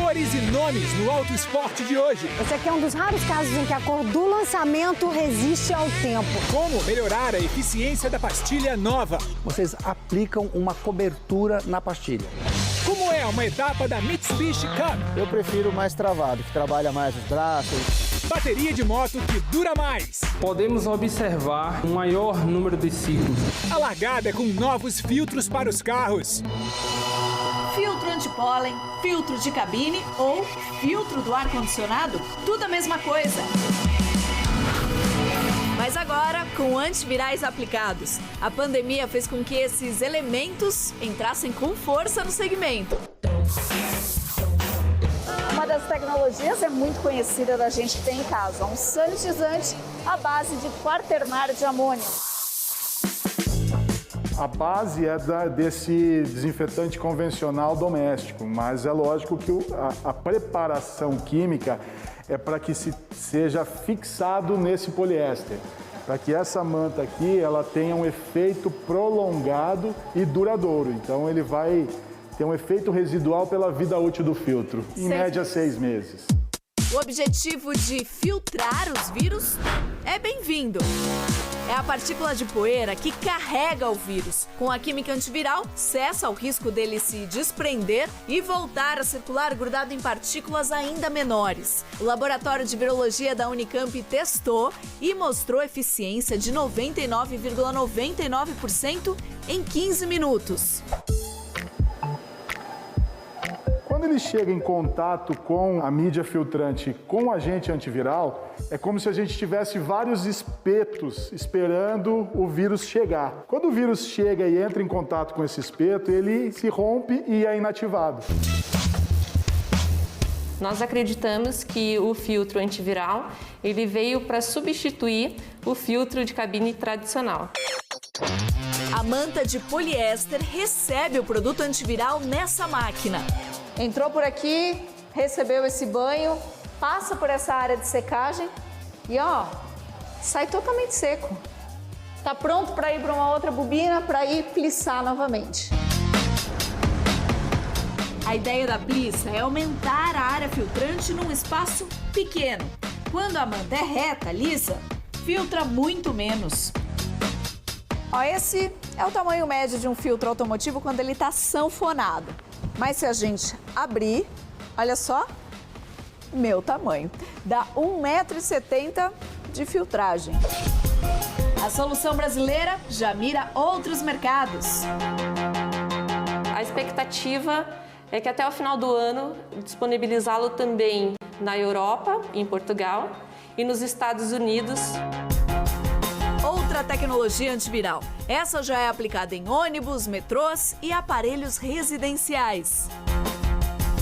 Cores e nomes no Auto Esporte de hoje. Esse aqui é um dos raros casos em que a cor do lançamento resiste ao tempo. Como melhorar a eficiência da pastilha nova. Vocês aplicam uma cobertura na pastilha. Como é uma etapa da Mitsubishi Cup? Eu prefiro mais travado, que trabalha mais os braços. Bateria de moto que dura mais. Podemos observar um maior número de ciclos. A largada com novos filtros para os carros. Filtro antipólen, filtro de cabine ou filtro do ar-condicionado, tudo a mesma coisa. Mas agora, com antivirais aplicados, a pandemia fez com que esses elementos entrassem com força no segmento. Uma das tecnologias é muito conhecida da gente que tem em casa, um sanitizante à base de quaternário de amônio. A base é desse desinfetante convencional doméstico, mas é lógico que a preparação química é para que seja fixado nesse poliéster, para que essa manta aqui ela tenha um efeito prolongado e duradouro. Então ele vai ter um efeito residual pela vida útil do filtro, em média 6 meses. O objetivo de filtrar os vírus é bem-vindo. É a partícula de poeira que carrega o vírus. Com a química antiviral, cessa o risco dele se desprender e voltar a circular grudado em partículas ainda menores. O laboratório de virologia da Unicamp testou e mostrou eficiência de 99,99% em 15 minutos. Quando ele chega em contato com a mídia filtrante, com o agente antiviral, é como se a gente tivesse vários espetos esperando o vírus chegar. Quando o vírus chega e entra em contato com esse espeto, ele se rompe e é inativado. Nós acreditamos que o filtro antiviral ele veio para substituir o filtro de cabine tradicional. A manta de poliéster recebe o produto antiviral nessa máquina. Entrou por aqui, recebeu esse banho, passa por essa área de secagem e ó, sai totalmente seco. Tá pronto para ir para uma outra bobina para ir plissar novamente. A ideia da plissa é aumentar a área filtrante num espaço pequeno. Quando a manta é reta, lisa, filtra muito menos. Ó, esse é o tamanho médio de um filtro automotivo quando ele está sanfonado. Mas se a gente abrir, olha só, meu tamanho, dá 1,70 m de filtragem. A solução brasileira já mira outros mercados. A expectativa é que até o final do ano disponibilizá-lo também na Europa, em Portugal e nos Estados Unidos. Outra tecnologia antiviral. Essa já é aplicada em ônibus, metrôs e aparelhos residenciais.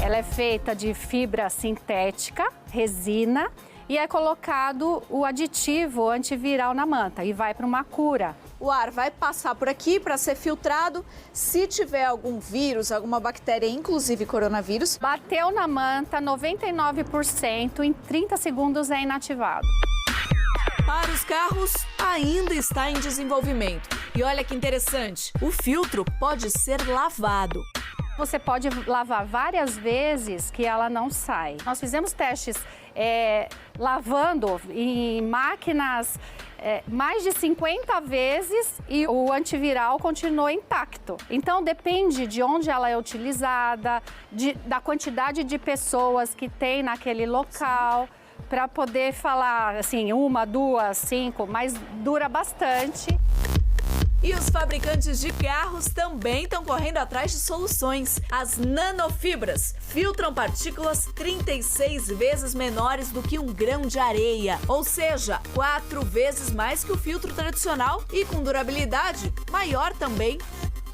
Ela é feita de fibra sintética, resina, e é colocado o aditivo antiviral na manta e vai para uma cura. O ar vai passar por aqui para ser filtrado. Se tiver algum vírus, alguma bactéria, inclusive coronavírus, bateu na manta, 99%, em 30 segundos é inativado. Para os carros, ainda está em desenvolvimento. E olha que interessante, o filtro pode ser lavado. Você pode lavar várias vezes que ela não sai. Nós fizemos testes lavando em máquinas mais de 50 vezes e o antiviral continuou intacto. Então depende de onde ela é utilizada, da quantidade de pessoas que tem naquele local, para poder falar assim, 1, 2, 5, mas dura bastante. E os fabricantes de carros também estão correndo atrás de soluções. As nanofibras filtram partículas 36 vezes menores do que um grão de areia, ou seja, 4 vezes mais que o filtro tradicional e com durabilidade maior também.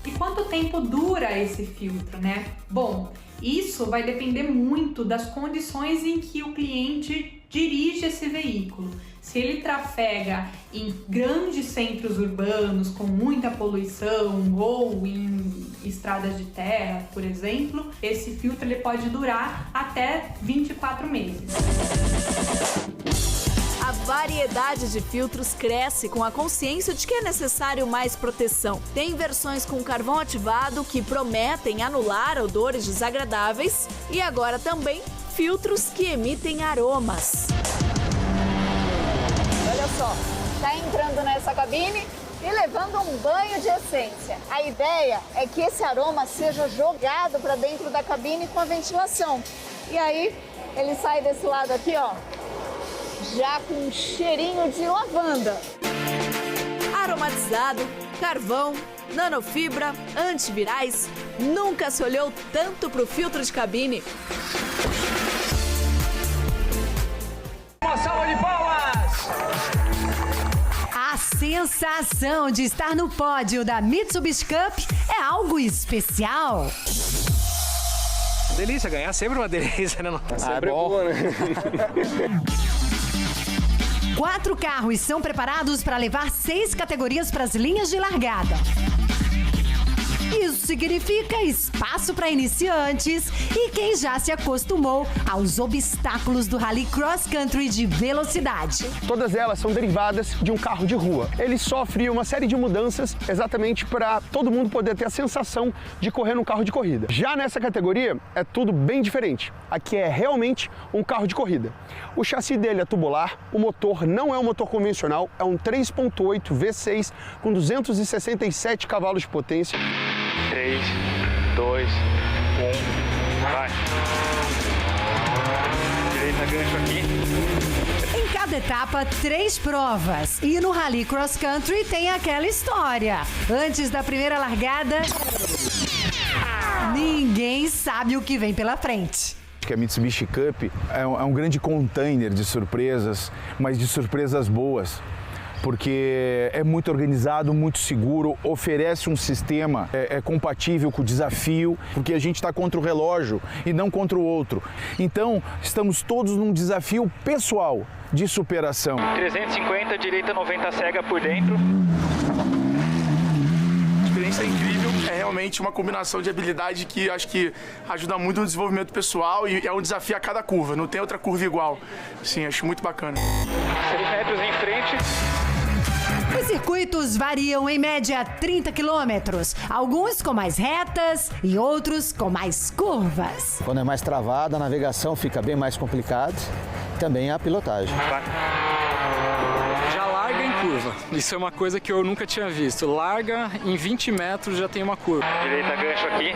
E quanto tempo dura esse filtro, né? Bom, isso vai depender muito das condições em que o cliente dirige esse veículo. Se ele trafega em grandes centros urbanos com muita poluição ou em estradas de terra, por exemplo, esse filtro ele pode durar até 24 meses. A variedade de filtros cresce com a consciência de que é necessário mais proteção. Tem versões com carvão ativado que prometem anular odores desagradáveis e agora também filtros que emitem aromas. Olha só, tá entrando nessa cabine e levando um banho de essência. A ideia é que esse aroma seja jogado para dentro da cabine com a ventilação. E aí ele sai desse lado aqui, ó, já com um cheirinho de lavanda. Aromatizado, carvão, nanofibra, antivirais. Nunca se olhou tanto pro filtro de cabine. Uma salva de palmas! A sensação de estar no pódio da Mitsubishi Cup é algo especial. Delícia, ganhar sempre uma delícia, né? Sempre é bom, né? 4 carros são preparados para levar 6 categorias para as linhas de largada. Isso significa espaço para iniciantes e quem já se acostumou aos obstáculos do Rally Cross Country de velocidade. Todas elas são derivadas de um carro de rua. Ele sofre uma série de mudanças exatamente para todo mundo poder ter a sensação de correr num carro de corrida. Já nessa categoria é tudo bem diferente. Aqui é realmente um carro de corrida. O chassi dele é tubular, o motor não é um motor convencional, é um 3.8 V6 com 267 cavalos de potência. 3, 2, 1, vai. Direita, gancho aqui. Em cada etapa, 3 provas. E no Rally Cross Country tem aquela história. Antes da primeira largada, ninguém sabe o que vem pela frente. Que a Mitsubishi Cup é um grande container de surpresas, mas de surpresas boas. Porque é muito organizado, muito seguro, oferece um sistema compatível com o desafio, porque a gente está contra o relógio e não contra o outro. Então, estamos todos num desafio pessoal de superação. 350, direita 90 cega por dentro. A experiência é incrível, é realmente uma combinação de habilidade que acho que ajuda muito no desenvolvimento pessoal e é um desafio a cada curva, não tem outra curva igual. Sim, acho muito bacana. 6 metros em frente. Os circuitos variam em média 30 quilômetros, alguns com mais retas e outros com mais curvas. Quando é mais travada, a navegação fica bem mais complicada, também a pilotagem. Já larga em curva. Isso é uma coisa que eu nunca tinha visto. Larga em 20 metros já tem uma curva. Direita, gancho aqui.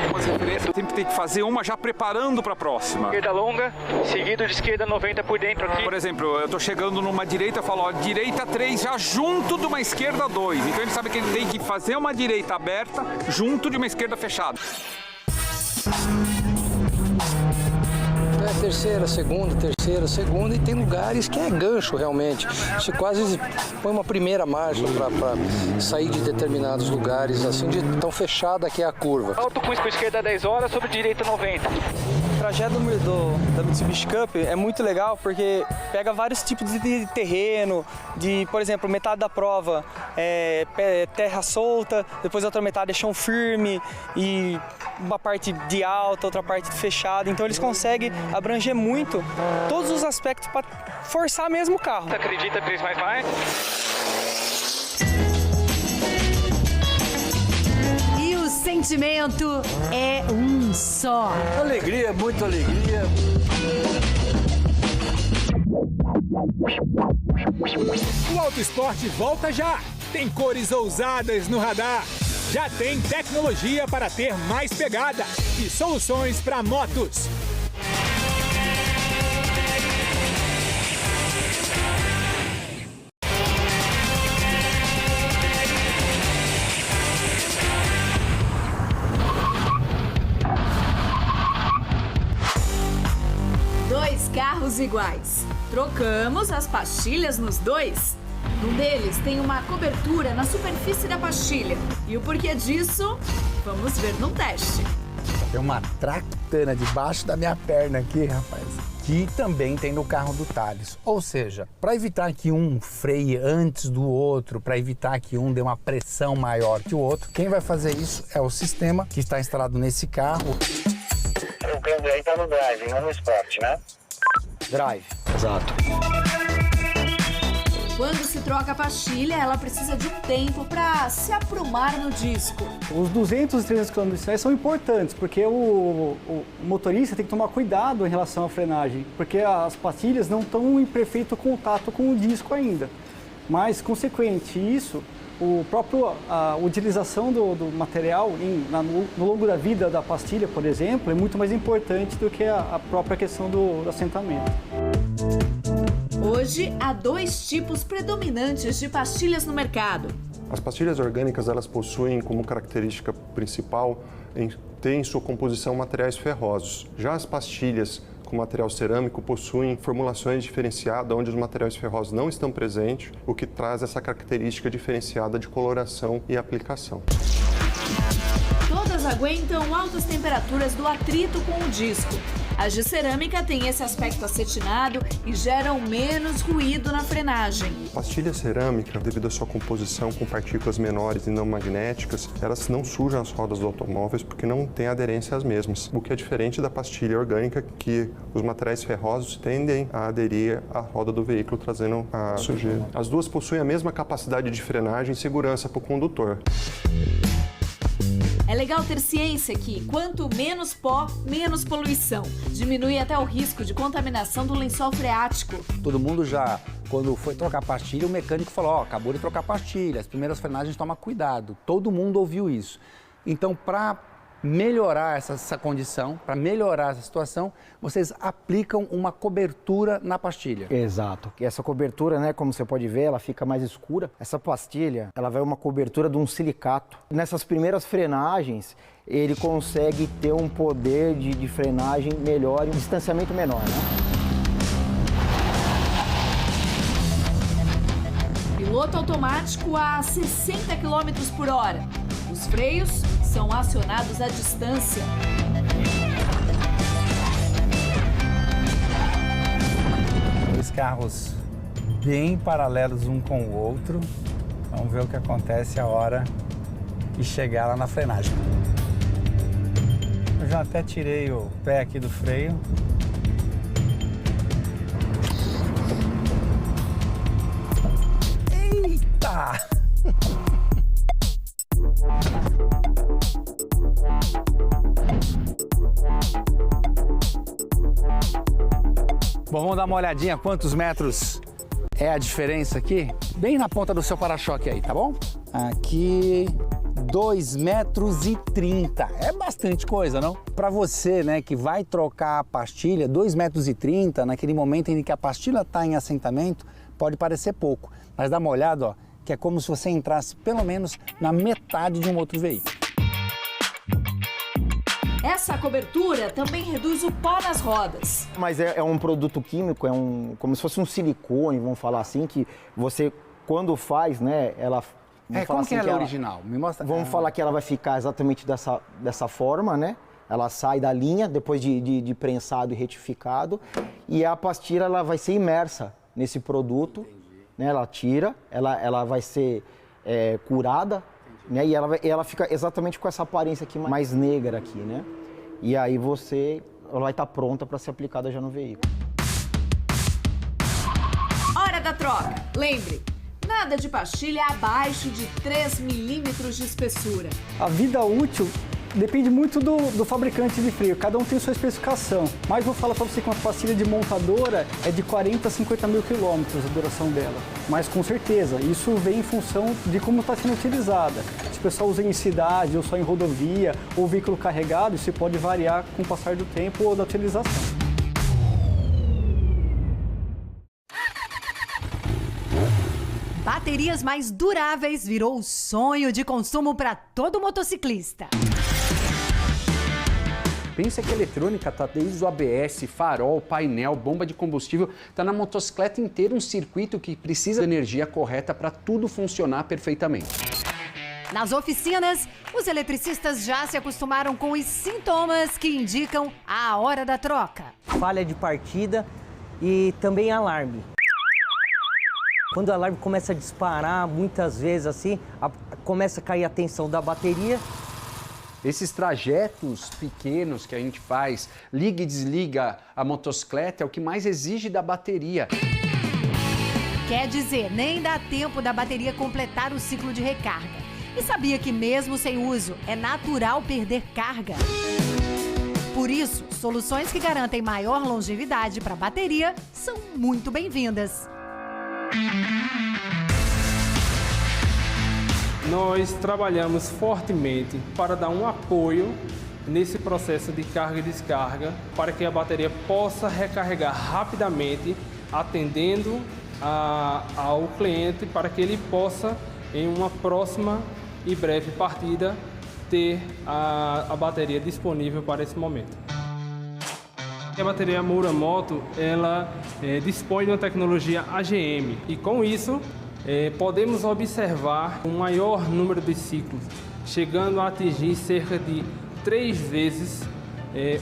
Umas referências, eu sempre tenho que fazer uma já preparando para a próxima. Esquerda longa, seguido de esquerda 90 por dentro aqui. Por exemplo, eu tô chegando numa direita, eu falo, ó, direita 3 já junto de uma esquerda 2. Então ele sabe que ele tem que fazer uma direita aberta junto de uma esquerda fechada. É terceira, segunda e tem lugares que é gancho realmente. Você quase põe uma primeira marcha para sair de determinados lugares, assim, de tão fechada que é a curva. Alto com esquerda 10 horas, sobre direita 90. O trajeto da Mitsubishi Cup é muito legal porque pega vários tipos de terreno, por exemplo, metade da prova é terra solta, depois a outra metade é chão firme e uma parte de alta, outra parte de fechada. Então eles conseguem abranger muito todos os aspectos para forçar mesmo o carro. Você acredita 3 mais? E o sentimento é um só. Alegria, muita alegria. O Auto Esporte volta já. Tem cores ousadas no radar. Já tem tecnologia para ter mais pegada e soluções para motos. Dois carros iguais. Trocamos as pastilhas nos dois. Um deles tem uma cobertura na superfície da pastilha. E o porquê disso, vamos ver num teste. Tem uma tractana debaixo da minha perna aqui, rapaz, que também tem no carro do Thales. Ou seja, para evitar que um freie antes do outro, para evitar que um dê uma pressão maior que o outro, quem vai fazer isso é o sistema que está instalado nesse carro. O câmbio aí tá no drive, não no Sport, né? Drive. Exato. Quando se troca a pastilha, ela precisa de um tempo para se aprumar no disco. Os 200 e 300 km são importantes, porque o motorista tem que tomar cuidado em relação à frenagem, porque as pastilhas não estão em perfeito contato com o disco ainda. Mas, consequente isso, a utilização do material no longo da vida da pastilha, por exemplo, é muito mais importante do que a própria questão do assentamento. Hoje, há 2 tipos predominantes de pastilhas no mercado. As pastilhas orgânicas, elas possuem como característica principal ter em sua composição materiais ferrosos. Já as pastilhas com material cerâmico possuem formulações diferenciadas onde os materiais ferrosos não estão presentes, o que traz essa característica diferenciada de coloração e aplicação. Todas aguentam altas temperaturas do atrito com o disco. As de cerâmica têm esse aspecto acetinado e geram menos ruído na frenagem. Pastilha cerâmica, devido à sua composição com partículas menores e não magnéticas, elas não sujam as rodas dos automóveis porque não têm aderência às mesmas, o que é diferente da pastilha orgânica, que os materiais ferrosos tendem a aderir à roda do veículo, trazendo a sujeira. As duas possuem a mesma capacidade de frenagem e segurança para o condutor. É legal ter ciência que, quanto menos pó, menos poluição. Diminui até o risco de contaminação do lençol freático. Todo mundo já, quando foi trocar pastilha, o mecânico falou, ó, acabou de trocar pastilha, as primeiras frenagens toma cuidado. Todo mundo ouviu isso. Então, para melhorar essa condição, para melhorar essa situação, vocês aplicam uma cobertura na pastilha. Exato. E essa cobertura, né, como você pode ver, ela fica mais escura. Essa pastilha, ela vai uma cobertura de um silicato. Nessas primeiras frenagens, ele consegue ter um poder de frenagem melhor e um distanciamento menor, né? Piloto automático a 60 km por hora. Os freios são acionados à distância. Dois carros bem paralelos um com o outro. Vamos ver o que acontece a hora de chegar lá na frenagem. Eu já até tirei o pé aqui do freio. Eita! Bom, vamos dar uma olhadinha quantos metros é a diferença aqui. Bem na ponta do seu para-choque aí, tá bom? Aqui, 2,30 metros. É bastante coisa, não? Para você, né, que vai trocar a pastilha, 2,30 metros, naquele momento em que a pastilha está em assentamento, pode parecer pouco. Mas dá uma olhada, ó, que é como se você entrasse pelo menos na metade de um outro veículo. Essa cobertura também reduz o pó nas rodas. Mas é um produto químico, como se fosse um silicone, vamos falar assim, que você, quando faz, né, ela... Como assim que ela é original? Me mostra. Vamos falar que ela vai ficar exatamente dessa forma, né? Ela sai da linha, depois de prensado e retificado, e a pastilha ela vai ser imersa nesse produto, né? Ela tira, ela vai ser curada, né? E ela fica exatamente com essa aparência aqui mais negra aqui, né? E aí ela vai estar pronta para ser aplicada já no veículo. Hora da troca. Lembre, nada de pastilha abaixo de 3 milímetros de espessura. A vida útil depende muito do fabricante de freio, cada um tem sua especificação. Mas vou falar para você que uma pastilha de montadora é de 40 a 50 mil quilômetros a duração dela. Mas com certeza, isso vem em função de como está sendo utilizada. Se o pessoal usa em cidade, ou só em rodovia, ou veículo carregado, isso pode variar com o passar do tempo ou da utilização. Baterias mais duráveis virou o sonho de consumo para todo motociclista. Pensa que a eletrônica está desde o ABS, farol, painel, bomba de combustível, está na motocicleta inteira um circuito que precisa da energia correta para tudo funcionar perfeitamente. Nas oficinas, os eletricistas já se acostumaram com os sintomas que indicam a hora da troca. Falha de partida e também alarme. Quando o alarme começa a disparar, muitas vezes assim, começa a cair a tensão da bateria. Esses trajetos pequenos que a gente faz, liga e desliga a motocicleta, é o que mais exige da bateria. Quer dizer, nem dá tempo da bateria completar o ciclo de recarga. E sabia que mesmo sem uso, é natural perder carga? Por isso, soluções que garantem maior longevidade para a bateria são muito bem-vindas. Nós trabalhamos fortemente para dar um apoio nesse processo de carga e descarga, para que a bateria possa recarregar rapidamente, atendendo ao cliente, para que ele possa, em uma próxima e breve partida, ter a bateria disponível para esse momento. A bateria Moura Moto, ela dispõe de uma tecnologia AGM e com isso podemos observar um maior número de ciclos, chegando a atingir cerca de 3 vezes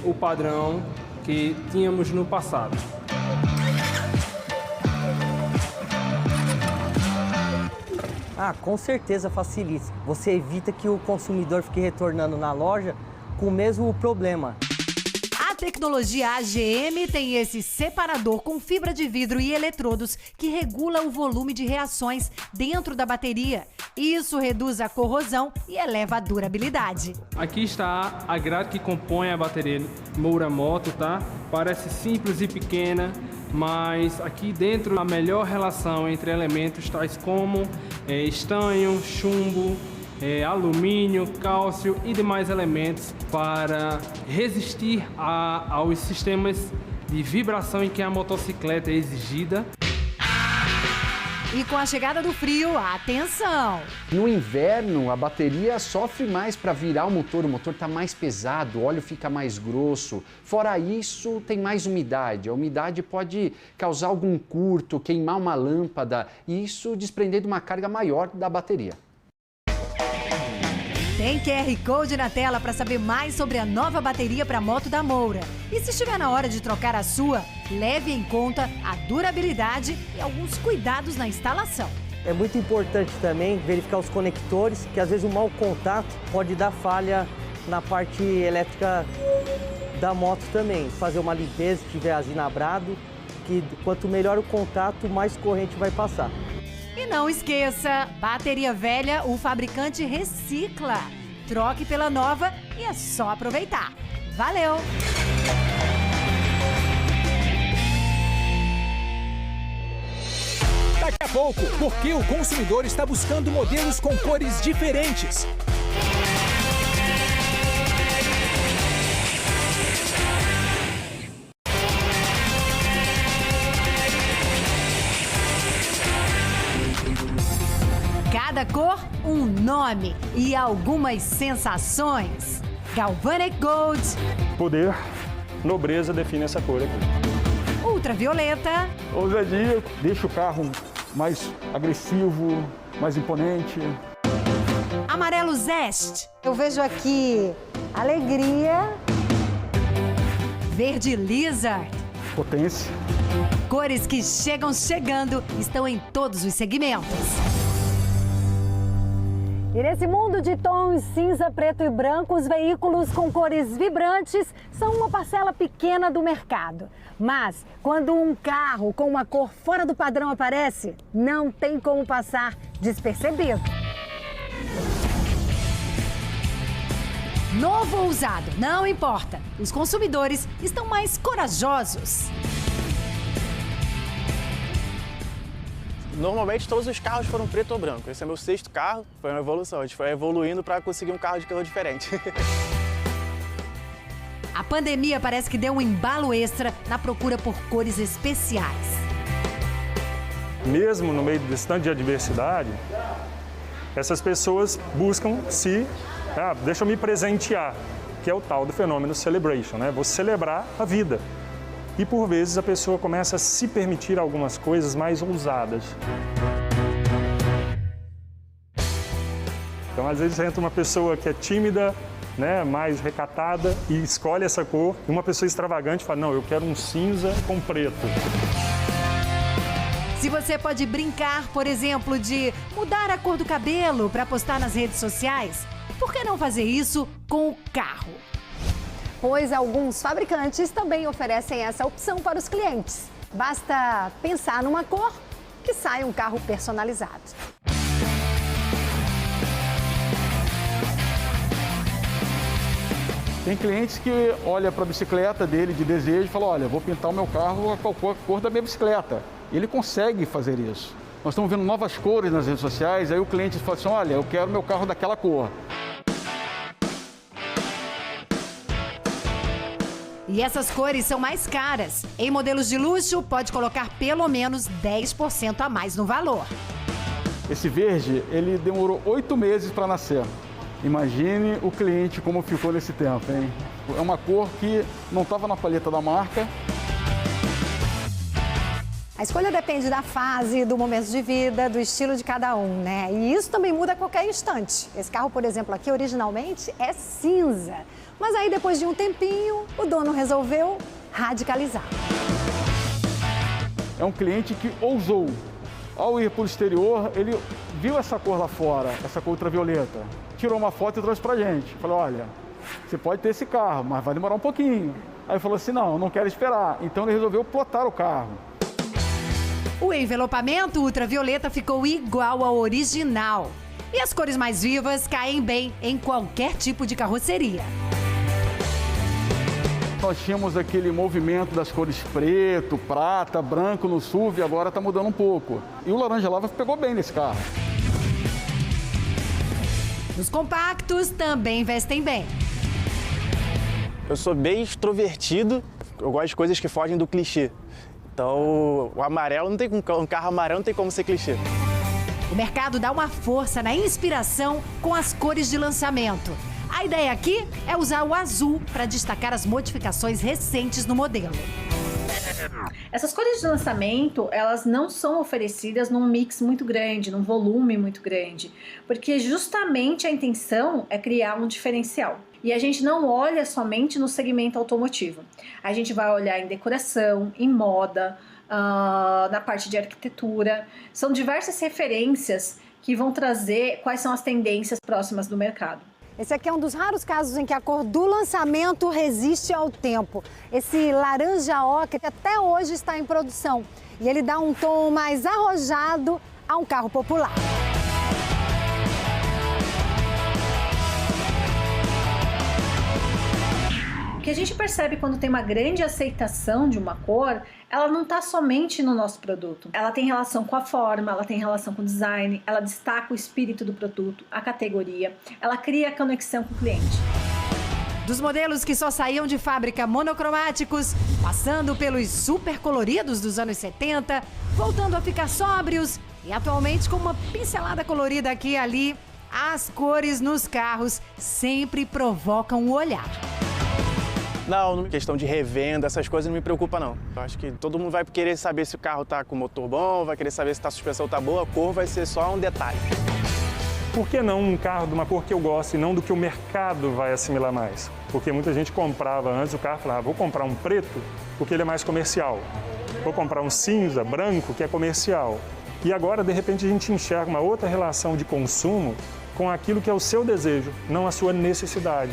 o padrão que tínhamos no passado. Com certeza facilita. Você evita que o consumidor fique retornando na loja com o mesmo problema. A tecnologia AGM tem esse separador com fibra de vidro e eletrodos que regula o volume de reações dentro da bateria. Isso reduz a corrosão e eleva a durabilidade. Aqui está a grade que compõe a bateria Moura Moto, tá? Parece simples e pequena, mas aqui dentro a melhor relação entre elementos tais como estanho, chumbo, alumínio, cálcio e demais elementos para resistir aos sistemas de vibração em que a motocicleta é exigida. E com a chegada do frio, atenção! No inverno, a bateria sofre mais para virar o motor está mais pesado, o óleo fica mais grosso. Fora isso, tem mais umidade. A umidade pode causar algum curto, queimar uma lâmpada e isso desprender de uma carga maior da bateria. Tem QR Code na tela para saber mais sobre a nova bateria para moto da Moura. E se estiver na hora de trocar a sua, leve em conta a durabilidade e alguns cuidados na instalação. É muito importante também verificar os conectores, que às vezes um mau contato pode dar falha na parte elétrica da moto também. Fazer uma limpeza se estiver azinabrado, que quanto melhor o contato, mais corrente vai passar. E não esqueça, bateria velha o fabricante recicla. Troque pela nova e é só aproveitar. Valeu! Daqui a pouco, porque o consumidor está buscando modelos com cores diferentes. Cada cor, um nome e algumas sensações. Galvanic Gold. Poder, nobreza define essa cor aqui. Ultravioleta. Ousadia deixa o carro mais agressivo, mais imponente. Amarelo Zeste. Eu vejo aqui alegria. Verde Lizard. Potência. Cores que chegam chegando, estão em todos os segmentos. E nesse mundo de tons cinza, preto e branco, os veículos com cores vibrantes são uma parcela pequena do mercado. Mas quando um carro com uma cor fora do padrão aparece, não tem como passar despercebido. Novo ou usado, não importa. Os consumidores estão mais corajosos. Normalmente todos os carros foram preto ou branco. Esse é meu 6º carro, foi uma evolução. A gente foi evoluindo para conseguir um carro de cor diferente. A pandemia parece que deu um embalo extra na procura por cores especiais. Mesmo no meio desse tanto de adversidade, essas pessoas buscam deixa eu me presentear, que é o tal do fenômeno celebration, né? Vou celebrar a vida. E por vezes a pessoa começa a se permitir algumas coisas mais ousadas. Então às vezes entra uma pessoa que é tímida, né, mais recatada e escolhe essa cor. E uma pessoa extravagante fala, não, eu quero um cinza com preto. Se você pode brincar, por exemplo, de mudar a cor do cabelo para postar nas redes sociais, por que não fazer isso com o carro? Pois alguns fabricantes também oferecem essa opção para os clientes. Basta pensar numa cor que sai um carro personalizado. Tem clientes que olham para a bicicleta dele de desejo e falam, olha, vou pintar o meu carro com a cor da minha bicicleta. Ele consegue fazer isso. Nós estamos vendo novas cores nas redes sociais, aí o cliente fala assim, olha, eu quero meu carro daquela cor. E essas cores são mais caras. Em modelos de luxo, pode colocar pelo menos 10% a mais no valor. Esse verde, ele demorou 8 meses para nascer. Imagine o cliente como ficou nesse tempo, hein? É uma cor que não estava na paleta da marca. A escolha depende da fase, do momento de vida, do estilo de cada um, né? E isso também muda a qualquer instante. Esse carro, por exemplo, aqui originalmente é cinza. Mas aí, depois de um tempinho, o dono resolveu radicalizar. É um cliente que ousou. Ao ir para o exterior, ele viu essa cor lá fora, essa cor ultravioleta. Tirou uma foto e trouxe pra gente. Falou, olha, você pode ter esse carro, mas vai demorar um pouquinho. Aí falou assim, não, não quero esperar. Então ele resolveu plotar o carro. O envelopamento ultravioleta ficou igual ao original. E as cores mais vivas caem bem em qualquer tipo de carroceria. Nós tínhamos aquele movimento das cores preto, prata, branco no SUV, agora está mudando um pouco. E o laranja lava pegou bem nesse carro. Os compactos também vestem bem. Eu sou bem extrovertido, eu gosto de coisas que fogem do clichê. Então, o amarelo não tem um carro amarelo não tem como ser clichê. O mercado dá uma força na inspiração com as cores de lançamento. A ideia aqui é usar o azul para destacar as modificações recentes no modelo. Essas cores de lançamento, elas não são oferecidas num mix muito grande, num volume muito grande, porque justamente a intenção é criar um diferencial. E a gente não olha somente no segmento automotivo. A gente vai olhar em decoração, em moda, na parte de arquitetura. São diversas referências que vão trazer quais são as tendências próximas do mercado. Esse aqui é um dos raros casos em que a cor do lançamento resiste ao tempo. Esse laranja ocre até hoje está em produção e ele dá um tom mais arrojado a um carro popular. O que a gente percebe quando tem uma grande aceitação de uma cor, ela não está somente no nosso produto. Ela tem relação com a forma, ela tem relação com o design, ela destaca o espírito do produto, a categoria, ela cria conexão com o cliente. Dos modelos que só saíam de fábrica monocromáticos, passando pelos super coloridos dos anos 70, voltando a ficar sóbrios e atualmente com uma pincelada colorida aqui e ali, as cores nos carros sempre provocam o olhar. Não, questão de revenda, essas coisas não me preocupa não. Eu acho que todo mundo vai querer saber se o carro tá com motor bom, vai querer saber se a suspensão tá boa, a cor vai ser só um detalhe. Por que não um carro de uma cor que eu gosto e não do que o mercado vai assimilar mais? Porque muita gente comprava antes o carro e falava, vou comprar um preto porque ele é mais comercial. Vou comprar um cinza, branco, que é comercial. E agora, de repente, a gente enxerga uma outra relação de consumo com aquilo que é o seu desejo, não a sua necessidade.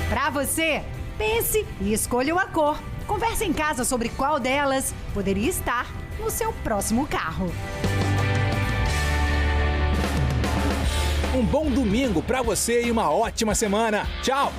Para você, pense e escolha uma cor. Converse em casa sobre qual delas poderia estar no seu próximo carro. Um bom domingo para você e uma ótima semana. Tchau!